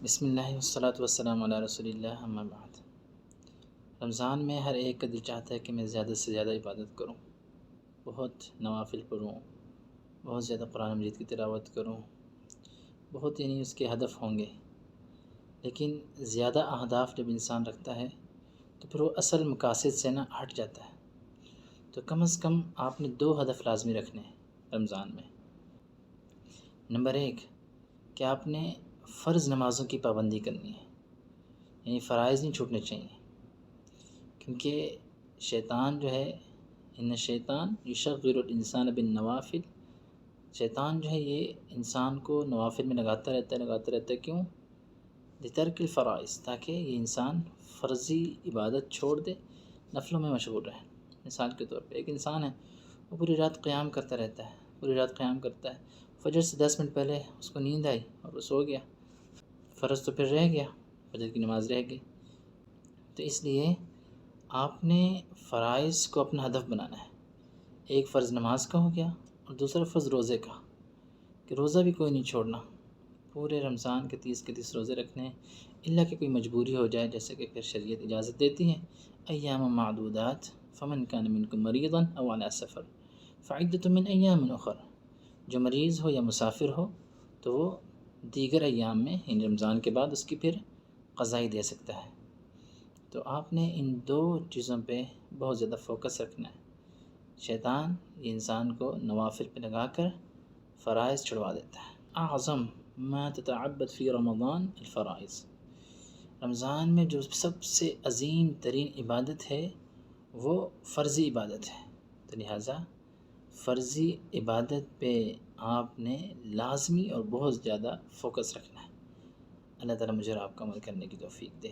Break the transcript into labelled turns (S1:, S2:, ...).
S1: بسم اللہ والصلاۃ والسلام علی رسول اللہ اما بعد۔ رمضان میں ہر ایک کا دل چاہتا ہے کہ میں زیادہ سے زیادہ عبادت کروں، بہت نوافل پڑھوں، بہت زیادہ قرآن مجید کی تلاوت کروں، بہت اس کے ہدف ہوں گے۔ لیکن زیادہ اہداف جب انسان رکھتا ہے تو پھر وہ اصل مقاصد سے ہٹ جاتا ہے۔ تو کم از کم آپ نے 2 ہدف لازمی رکھنے ہیں رمضان میں۔ نمبر 1 کہ آپ نے فرض نمازوں کی پابندی کرنی ہے، یعنی فرائض نہیں چھوٹنے چاہیے، کیونکہ شیطان جو ہے ان الشیطان یشغل الانسان بالنوافل، شیطان جو ہے یہ انسان کو نوافل میں لگاتا رہتا ہے۔ کیوں؟ لترک الفرائض، تاکہ یہ انسان فرضی عبادت چھوڑ دے، نفلوں میں مشغول رہے۔ مثال کے طور پہ ایک انسان ہے، وہ پوری رات قیام کرتا رہتا ہے، فجر سے 10 منٹ پہلے اس کو نیند آئی اور وہ سو گیا، فرض تو پھر رہ گیا، فجر کی نماز رہ گئی۔ تو اس لیے آپ نے فرائض کو اپنا ہدف بنانا ہے۔ ایک فرض نماز کا ہو گیا اور دوسرا فرض روزے کا، کہ روزہ بھی کوئی نہیں چھوڑنا، پورے رمضان کے 30 روزے رکھنے ہیں، الا کہ کوئی مجبوری ہو جائے، جیسے کہ پھر شریعت اجازت دیتی ہے ایام معدودات فمن کان منکم مریضا او علی سفر فعدۃ من ایام اخر، جو مریض ہو یا مسافر ہو تو وہ دیگر ایام میں، ان رمضان کے بعد اس کی پھر قضائی دے سکتا ہے۔ تو آپ نے ان 2 چیزوں پہ بہت زیادہ فوکس رکھنا ہے۔ شیطان یہ انسان کو نوافل پہ لگا کر فرائض چھڑوا دیتا ہے۔ اعظم ما تتعبد فی رمضان الفرائض، رمضان میں جو سب سے عظیم ترین عبادت ہے وہ فرضی عبادت ہے، تو لہٰذا فرضی عبادت پہ آپ نے لازمی اور بہت زیادہ فوکس رکھنا ہے۔ اللہ تعالیٰ مجھے اور آپ کو عمل کرنے کی توفیق دے۔